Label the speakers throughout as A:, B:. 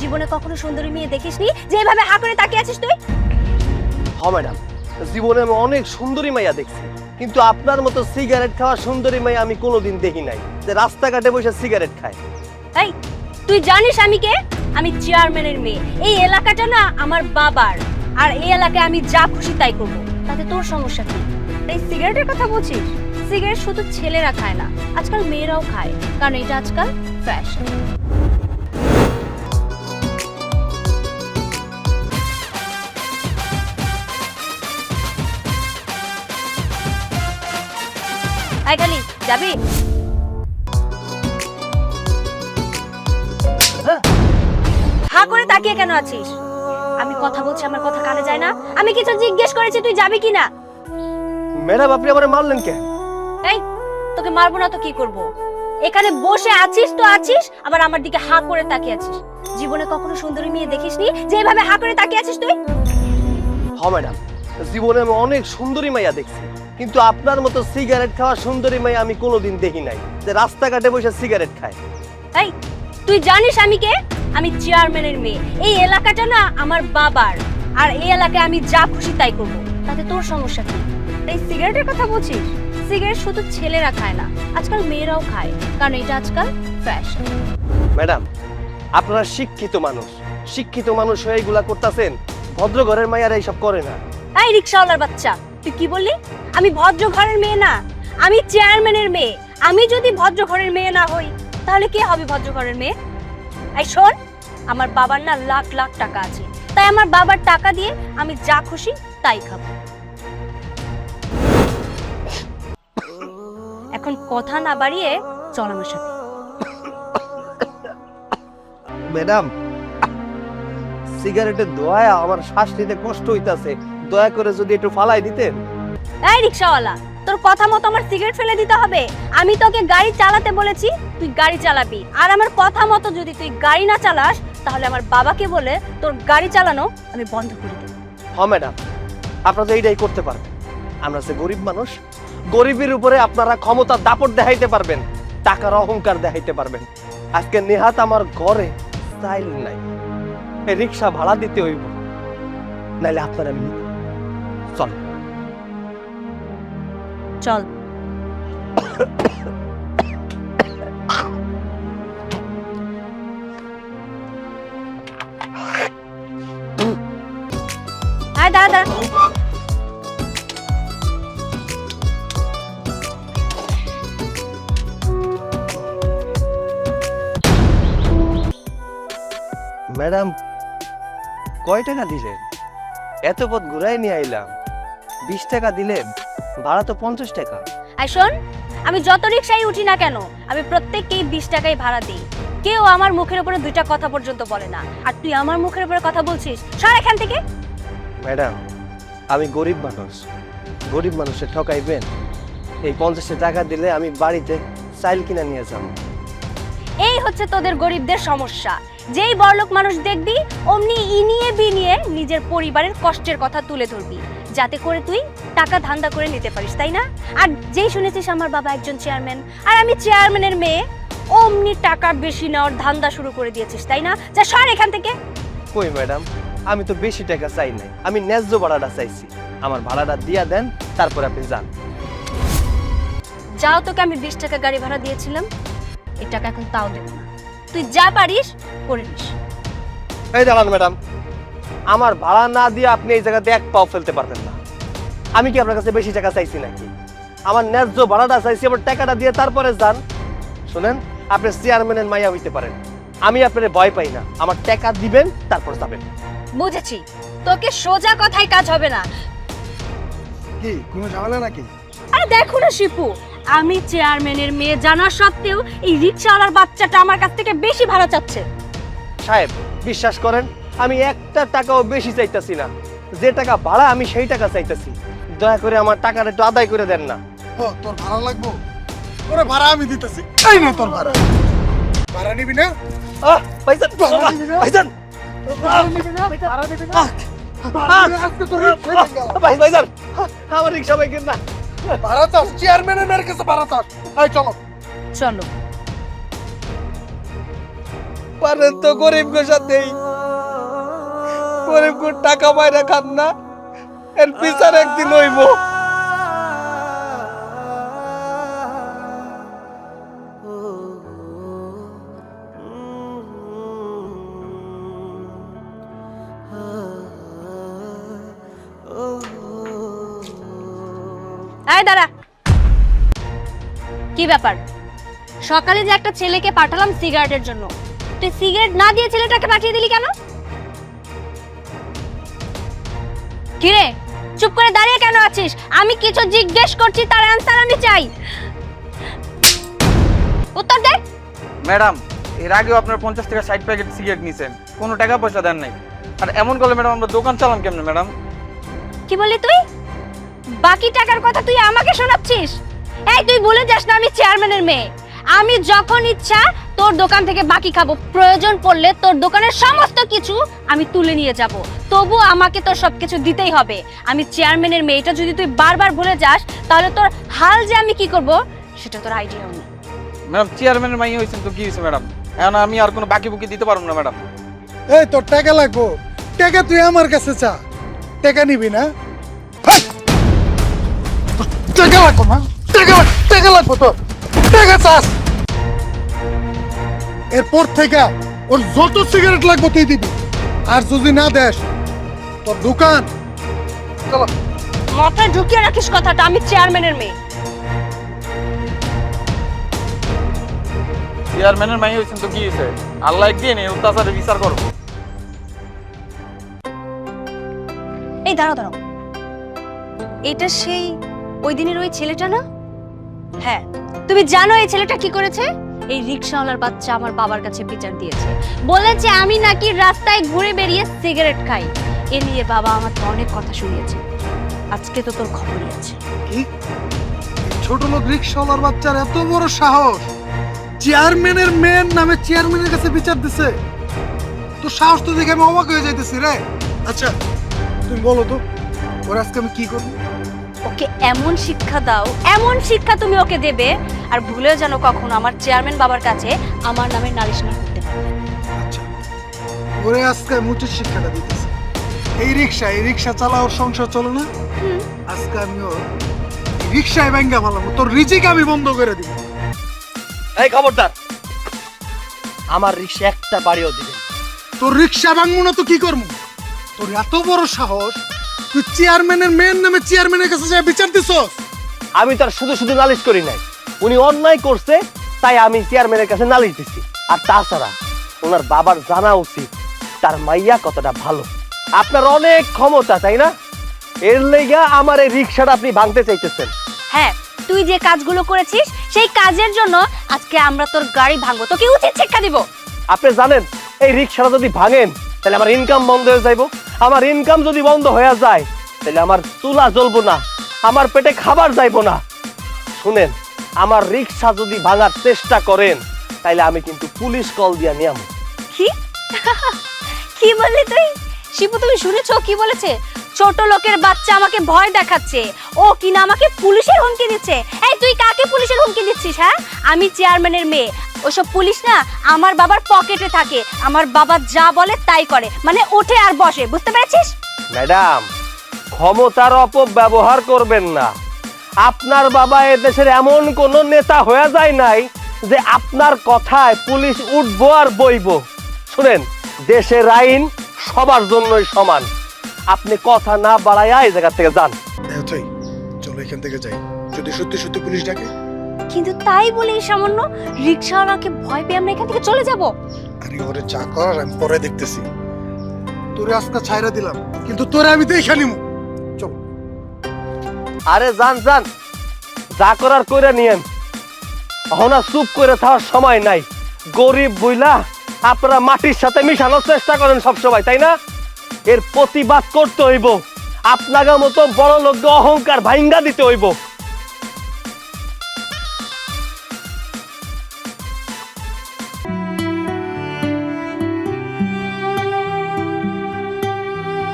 A: জীবনে কখনো সুন্দরী মেয়ে দেখিসনি যে এভাবে হা করে তাকিয়ে আছিস তুই?
B: হ্যাঁ ম্যাডাম, জীবনে আমি অনেক সুন্দরী মাইয়া দেখছি, কিন্তু আপনার মতো সিগারেট খাওয়া সুন্দরী মাইয়া আমি কোনোদিন দেখি নাই যে রাস্তাঘাটে বসে সিগারেট খায়।
A: এই তুই জানিস আমি কে? আমি চেয়ারম্যানের মেয়ে। এই এলাকাটা না আমার বাবার, আর এই এলাকায় আমি যা খুশি তাই করব। তাতে তোর সমস্যা কি? এই সিগারেটের কথা বলছিস? সিগারেট শুধু ছেলেরা খায় না, আজকাল মেয়েরাও খায়, কারণ এটা আজকাল ফ্যাশন। আই খালি যাবি? হা করে তাকিয়ে কেন আছিস? আমি কথা বলছি, আমার কথা কানে যায় না? আমি কিছু জিজ্ঞেস করেছি, তুই যাবি কি না?
B: ম্যাডাম আপনি আমারে মারলেন কেন?
A: এই তোকে মারবো না তো কি করব? এখানে বসে আছিস তো আছিস, আবার আমার দিকে হা করে তাকিয়ে আছিস। জীবনে কখনো সুন্দরী মেয়ে দেখিসনি যে এভাবে হা করে তাকিয়ে আছিস তুই?
B: হ্যাঁ ম্যাডাম, জীবনে আমি অনেক সুন্দরী মাইয়া দেখছি, কিন্তু আপনার মতো সিগারেট খাওয়া সুন্দরী মাইয়া আমি কোনোদিন দেখি নাই যে রাস্তাঘাটে বসে সিগারেট খায়।
A: এই তুই জানিস আমি কে? আমি চেয়ারম্যানের মেয়ে। এই এলাকাটা না আমার বাবার, আর এই এলাকায় আমি যা খুশি তাই করব। তাতে তোর সমস্যা কি? এই সিগারেটের কথা বলছিস? সিগারেট শুধু ছেলেরা খায় না, আজকাল মেয়েরাও খায়, কারণ এটা আজকাল ফ্যাশন।
B: ম্যাডাম আপনারা শিক্ষিত মানুষ, শিক্ষিত মানুষ হয়ে এগুলা করতেছেন, ভদ্র ঘরের মাইয়ারা এইসব করে না।
A: এই রিকশাওয়ালার বাচ্চা, তুই কি বললি? আমি ভদ্র ঘরের মেয়ে না, আমি চেয়ারম্যানের মেয়ে। আমি যদি ভদ্র ঘরের মেয়ে না হই, তাহলে কে হবে ভদ্র ঘরের মেয়ে? এই শোন, আমার বাবার না লাখ লাখ টাকা আছে, তাই আমার বাবার টাকা দিয়ে আমি যা খুশি তাই খাবো। এখন কথা না বাড়িয়ে চল আমার সাথে।
B: ম্যাডাম সিগারেটের ধোঁয়ায় আমার শ্বাস নিতে কষ্ট হইতাছে, দয়া করে যদি একটু ফালাই দিতেন।
A: এই রিকশাওয়ালা, তোর কথা মতো আমার সিগারেট ফেলে দিতে হবে? আমি তোকে গাড়ি চালাতে বলেছি, তুই গাড়ি চালাবি। আর আমার কথা মতো যদি তুই গাড়ি না চালাস, তাহলে আমার বাবাকে বলে তোর গাড়ি চালানো আমি বন্ধ করে দেব।
B: হ্যাঁ ম্যাডাম, আপনারা তো এইটাই করতে পারবেন। আমরা যে গরিব মানুষ, গরিবের উপরে আপনারা ক্ষমতা দাপট দেখাইতে পারবেন, টাকার অহংকার দেখাইতে পারবেন। আজকে নেহাত আমার ঘরে স্টাইল নাই, এই রিক্সা ভাড়া দিতে হইব, নাইলে আপনারা আমি চল
A: চল। আয় দাদা,
B: ম্যাডাম কয় টাকা দিলেন? এত পথ ঘুরাই নিয়ে আইলাম, 20 টাকা দিলেন, ভাড়া তো 50 টাকা।
A: আয় শোন, আমি যত রিকশায় উঠি না কেন, আমি প্রত্যেককেই 20 টাকাই ভাড়া দিই। কেউ আমার মুখের উপরে দুইটা কথা পর্যন্ত বলে না, আর তুই আমার মুখের উপরে কথা বলছিস। সর এখান থেকে।
B: ম্যাডাম আমি গরিব মানুষ, গরিব মানুষের ঠকাইবেন? এই 50 টাকা দিলে আমি বাড়িতে চাইল কিনা নিয়ে যাব।
A: এই হচ্ছে তোদের গরিবদের সমস্যা। যেই বড়লোক মানুষ দেখবি, অমনি ইনিয়ে বিনিয়ে নিজের পরিবারের কষ্টের কথা তুলে ধরবি, যাতে করে তুই টাকা ধান্দা করে নিতে পারিস, তাই না? আর যেই শুনেছিস আমার বাবা একজন চেয়ারম্যান, আর আমি চেয়ারম্যানের মেয়ে, অমনি টাকা বেশি নেওয়ার ধান্দা শুরু করে দিয়েছিস, তাই না? যা সর এখান থেকে।
B: কই ম্যাডাম, আমি তো বেশি টাকা চাই নাই, আমি ন্যায্য ভাড়াটা চাইছি। আমার ভাড়াটা দিয়া দেন, তারপর আপনি যান।
A: যাও, তোকে আমি 20 টাকা গাড়ি ভাড়া দিয়েছিলাম, এই টাকা এখন তাও দেব না। তুই যা পারিস করে নিস।
B: এই দাঁড়ান ম্যাডাম, আমার ভাড়া না দিয়ে আপনি এই জায়গাতে এক পাও ফেলতে পারবেন না। আমি কি আপনার কাছে বেশি টাকা চাইছি নাকি? আমার ন্যায্য ভাড়াটা চাইছি, আবার টাকাটা দিয়ে তারপরে যান। শুনেন, আপনি চেয়ারম্যানের মাইয়া হইতে পারেন, আমি আপনার ভয় পাই না। আমার টাকা দিবেন, তারপর যাবেন।
A: বুঝেছি, তোকে সোজা কথায় কাজ হবে না।
C: কি কোনো ঝামেলা নাকি?
A: আরে দেখো না শিপু, আমি চেয়ারম্যানের মেয়ে জানা সত্ত্বেও এই রিকশাওয়ালার বাচ্চাটা আমার কাছ থেকে বেশি ভাড়া চাচ্ছে।
B: সাহেব বিশ্বাস করেন, আমি একটা টাকাও বেশি চাইতাছি না। যে টাকা ভাড়া আমি সেই টাকা চাইতাছি। দয়া করে আমার টাকাটা একটু আদায় করে দেন না।
C: ও তোর ভাড়া লাগবো? ওরে ভাড়া আমি দিতেছি, এই না তোর ভাড়া। ভাড়া নিবি না?
B: ভাইজান, ভাইজান,
C: ভাড়া নিবি না? ভাড়া নিবি না? আজকে তোর
B: ভাইজান, আমার রিক্সা বাইকের না।
C: ভাড়া চাস? চেয়ারম্যানের মেয়ের কাছে ভাড়া চাস? এই চলো।
A: চলো।
D: পারেন তো গরিবদের সাথেই, গরিব টাকা পায়রা খান না, এর বিচার একদিন হইব।
A: এই দাঁড়া, কি ব্যাপার? সকালে যে একটা ছেলেকে পাঠালাম সিগারেটের জন্য, তুই সিগারেট না দিয়ে ছেলেটাকে পাঠিয়ে দিলি কেন? কিরে, চুপ করে দাঁড়িয়ে কেন আছিস? আমি কিছু জিজ্ঞেস করছি, তার অ্যানসার আমি চাই। উত্তর দে।
D: ম্যাডাম, এর আগেও আপনার 50 থেকে 60 প্যাকেট সিগারেট নিছেন, কোনো টাকা পয়সা দেন নাই। আর এমন করলে ম্যাডাম আমরা দোকান চালাম কেমনে ম্যাডাম?
A: কি বললি তুই? বাকি টাকার কথা তুই আমাকে শোনাচ্ছিস? এই তুই ভুলে যাস না আমি চেয়ারম্যানের মেয়ে। আমি যখন ইচ্ছা তোর দোকান থেকে বাকি খাবো, প্রয়োজন পড়লে তোর দোকানের সমস্ত কিছু আমি তুলে নিয়ে যাব, তবু আমাকে তোর সবকিছু দিতেই হবে। আমি চেয়ারম্যানের মেয়ে, এটা যদি তুই বারবার ভুলে যাস তাহলে তোর হাল যে আমি কি করব সেটা তোর আইডিয়াও নেই।
D: ম্যাডাম, চেয়ারম্যানের মাইয়া হয়েছেন তো কি হয়েছে ম্যাডাম? এখন আমি আর কোনো বাকি বুকি দিতে পারবো না ম্যাডাম।
C: এই তোর টাকা লাগবো, টাকা তুই আমার কাছে চা, টাকা নিবি না? হাট! তোর টাকা লাগবো না, টাকা লাগবো তোর, টাকা চাস। এরপর থেকে ওর যত সিগারেট লাগবো তুই দিবি, আর যদি না দেস তোর দোকান চলো।
A: মাথায় ঢুকিয়ে রাখিস কথাটা, আমি চেয়ারম্যানের মেয়ে।
D: চেয়ারম্যানের মাইয়া হয়েছেন তো কি হয়েছে? আল্লাহ একদিন এই অত্যাচারের বিচার করবো।
A: এই দাঁড়াও দাঁড়াও, এটা সেই ওই দিনের ওই ছেলেটা না? হ্যাঁ, তুমি জানো এই ছেলেটা কি করেছে? এই রিকশাওয়ালার বাচ্চা আমার বাবার কাছে বিচার দিয়েছে, বলেছে আমি নাকি রাস্তায় ঘুরে বেরিয়ে সিগারেট খাই। এ নিয়ে বাবা আমাকে অনেক কথা শুনিয়েছে। আজকে তো তোর খবরই আছে।
C: কি ছোট লোক রিক্সাওয়ালার বাচ্চার এত বড় সাহস, চেয়ারম্যানের মেয়ের নামে চেয়ারম্যানের কাছে বিচার দিছে? তো সাহস তো দেখে আমি অবাক হয়ে যাইতেছি রে। আচ্ছা তুমি বলো তো ওর আজকে আমি কি করবো?
A: ওকে এমন শিক্ষা দাও, এমন শিক্ষা তুমি ওকে দেবে, আর ভুলেও যেন কখনো আমার চেয়ারম্যান বাবার কাছে আমার নামে নালিশ না করতে পারে।
C: আচ্ছা ওরে আজকে আমি উচিত শিক্ষাটা দিতেছি। এই রিক্সা চালা ওর সংসার চলে না, আজকে আমি ওর রিক্সায় ব্যাঙ্গা ভালাম, তোর রিজিক আমি বন্ধ করে দিব।
B: এই খবরদার, আমার রিক্সা একটা বাড়িও দিবেন।
C: তোর রিক্সা ভাঙবো না তো কি করবো? তোর এত বড় সাহস, তুই চেয়ারম্যানের মেয়ের নামে চেয়ারম্যানের কাছে যা বিচার দিছস?
B: আমি তার শুধু শুধু নালিশ করি নাই, উনি অন্যায় করছে তাই আমি চেয়ারম্যানের কাছে নালিশ দিছি। আর তাছাড়া ওনার বাবার জানা উচিত তার মাইয়া কতটা ভালো। আপনার অনেক ক্ষমতা তাই না? এর লেগা আমার এই রিক্সাটা আপনি ভাঙতে চাইতেছেন।
A: হ্যাঁ, তুই যে কাজগুলো করেছিস সেই কাজের জন্য আজকে আমরা তোর গাড়ি ভাঙবো, তোকে উচিত শিক্ষা দিব।
B: আপনি জানেন এই রিক্সাটা যদি ভাঙেন তাহলে আমার ইনকাম বন্ধ হয়ে যাইব। আমার ইনকাম যদি বন্ধ হয়ে যায় তাহলে আমার চুলা জ্বলবো না, আমার পেটে খাবার যাইবো না। শুনেন, আমার রিক্সা যদি ভাঙার চেষ্টা করেন তাহলে আমি কিন্তু পুলিশ কল দিয়া নিয়াম।
A: কি কি বললি তুই? শিপু, তুমি শুনেছো কি বলেছে? ছোট লোকের বাচ্চা আমাকে ভয় দেখাচ্ছে, ও কিনা আমাকে পুলিশের হুমকি দিচ্ছে। এই তুই কাকে পুলিশের হুমকি দিচ্ছিস? হ্যাঁ, আমি চেয়ারম্যানের মেয়ে, ওসব পুলিশ না আমার বাবার পকেটে থাকে, আমার বাবা যা বলে তাই করে, মানে ওঠে আর বসে, বুঝতে পেরেছিস?
B: ম্যাডাম, ক্ষমতার অপব্যবহার করবেন না। আপনার বাবা এদেশের এমন কোন নেতা হয়ে যায় নাই যে আপনার কথায় পুলিশ উঠবো আর বইবো। শুনেন, দেশের আইন সবার জন্যই সমান। আপনি কথা না বাড়াইয়া এই জায়গা থেকে যান।
C: চলো এখান থেকে যাই, যদি সত্যি সত্যি পুলিশ ডাকে।
A: কিন্তু তাই বলে এই সামান্য রিকশাওয়ালাকে ভয় পেয়ে আমরা এখান থেকে চলে যাব?
C: আরে ওরে যা করার আমি পরে দেখতেছি। তোরে আজকে ছাইরা দিলাম, কিন্তু তোরে আমি দেখে নিমু। চল।
B: আরে যান যান, যা করার কইরা নিয়েন। এখন আর চুপ করে থাকার সময় নাই। গরিব বইলা আপনারা মাটির সাথে মিশানোর চেষ্টা করেন সবসময়, তাই না? এর প্রতিবাদ করতে হইব। আপনাদের মতো বড় লোককে অহংকার ভাঙ্গা দিতে হইব।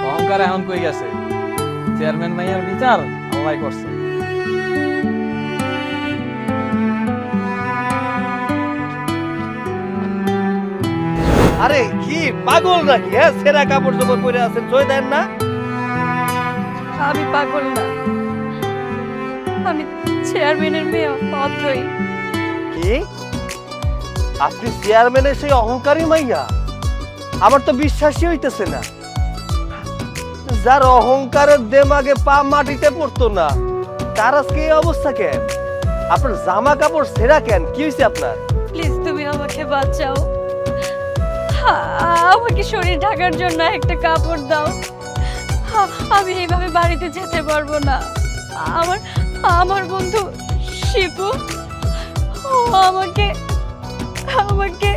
D: অহংকার এখন কই গেছে? চেয়ারম্যান মাইয়ার বিচার আল্লাহ করছে।
B: আরে কি পাগল নাকি? হ্যাঁ, ছেঁড়া কাপড় চোপড় পরে আছেন, সই দেন না?
A: আমি পাগল না, আমি চেয়ারম্যানের মেয়ে অথই।
B: কি আপনি চেয়ারম্যানের সেই অহংকারী মাইয়া? আমার তো বিশ্বাসই হইতেছে না। যার অহংকারের দেমাগে পা মাটিতে পড়তো না, তার আজকে এই অবস্থা কেন? আপনার জামা কাপড় ছেঁড়া কেন? কি হয়েছে আপনার?
A: প্লিজ তুমি আমাকে বাঁচাও, আমাকে শরীর ঢাকার জন্য একটা কাপড় দাও। আমি এইভাবে বাড়িতে যেতে পারবো না। আমার আমার বন্ধু শিপু ও আমাকে আমাকে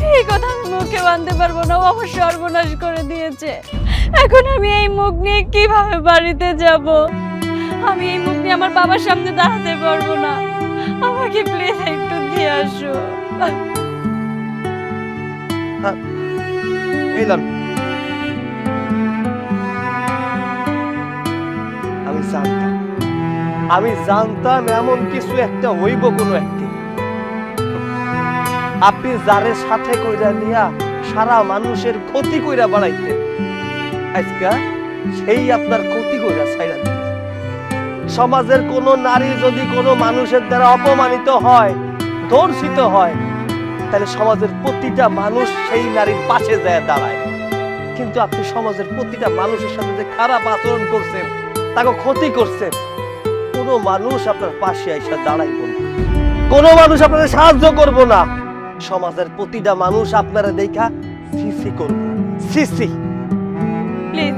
A: এই কথা আমি মুখে বাঁধতে পারবো না। ও আমার সর্বনাশ করে দিয়েছে। এখন আমি এই মুখ নিয়ে কিভাবে বাড়িতে যাব? আমি এই মুখ নিয়ে আমার বাবার সামনে দাঁড়াতে পারবো না। আমাকে প্লিজ একটু দিয়ে আসো।
B: এলাম, আমি জানতাম এমন কিছু একটা হইব কোনো একদিন। আপনি যারে সাথে কইরা নিয়া সারা মানুষের ক্ষতি কইরা বাড়াইতেন, আজকে সেই আপনার ক্ষতি কইরা ছাইরা দিলেন। সমাজের কোন নারী যদি কোনো মানুষের দ্বারা অপমানিত হয়, ধর্ষিত হয়, তাহলে সমাজের প্রতিটা মানুষ সেই নারীর পাশে যায় দাঁড়ায়। কিন্তু আপনি সমাজের প্রতিটা মানুষের সাথে যে খারাপ আচরণ করছেন, তাকে ক্ষতি করছেন, কোনো মানুষ আপনার পাশে আইসা দাঁড়াইব না, কোনো মানুষ আপনাদের সাহায্য করব না। সমাজের প্রতিটা মানুষ আপনারা দেখা সিসি করবে, সিসি।
A: প্লিজ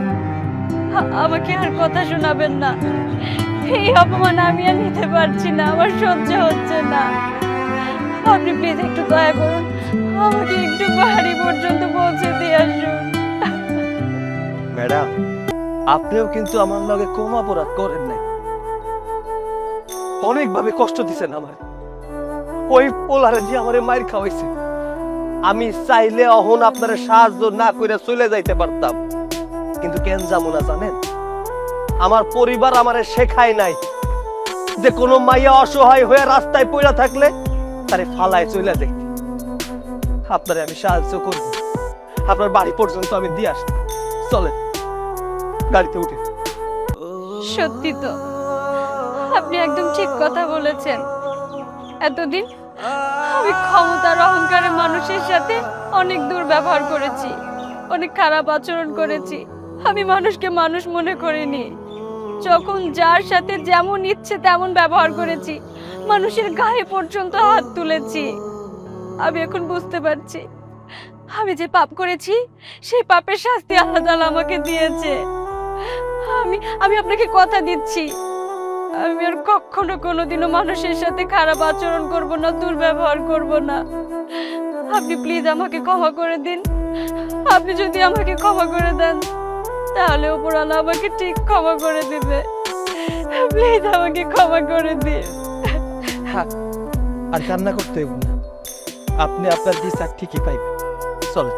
A: আমাকে আর কথা শোনাবেন না। এই অপমান আমি আর নিতে পারছি না, আমার সহ্য হচ্ছে না। আপনি প্লিজ একটু দয়া করুন, আমাকে একটু বাড়ি পর্যন্ত পৌঁছে দিয়ে আসুন।
B: ম্যাডাম, আপনিও কিন্তু আমার লগে কম অপরাধ করেন নাই। অনেকভাবে কষ্ট দিছেন আমার। ওই পোলারে যে আমারে মাইর খাওয়াইছে, আমি চাইলে অহন আপনার সাহায্য না করে চলে যাইতে পারতাম, কিন্তু কেন যাবো না জানেন? আমার পরিবার আমারে শেখায় নাই যে কোনো মাইয়া অসহায় হয়ে রাস্তায় পড়ে থাকলে তারে ফালায় চলে যাইতে। আপনারে আমি সাহায্য করব, আপনার বাড়ি পর্যন্ত আমি দিয়ে আসতে। চলেন, গাড়িতে উঠে।
A: সত্যি তো, আপনি একদম ঠিক কথা বলেছেন। এতদিন আমি ক্ষমতার অহংকারে মানুষের সাথে অনেক দুর্ব্যবহার করেছি, অনেক খারাপ আচরণ করেছি। আমি মানুষকে মানুষ মনে করিনি। যখন যার সাথে যেমন ইচ্ছে তেমন ব্যবহার করেছি, মানুষের গায়ে পর্যন্ত হাত তুলেছি। আমি এখন বুঝতে পারছি আমি যে পাপ করেছি সেই পাপের শাস্তি আল্লাহ তাআলা আমাকে দিয়েছে। আমি আমি আপনাকে কথা দিচ্ছি, আমি আর কখনো কোনোদিনও মানুষের সাথে খারাপ আচরণ করব না, দুর্ব্যবহার করব না। আপনি প্লিজ আমাকে ক্ষমা করে দিন। আপনি যদি আমাকে ক্ষমা করে দেন, তাহলে উপরওয়ালা আমাকে ঠিক ক্ষমা করে দিবে। প্লিজ আমাকে ক্ষমা করে দিন।
B: আর কান্না করতে হইব না, আপনি আপনার বিচার ঠিকই পাইবেন। চলেন।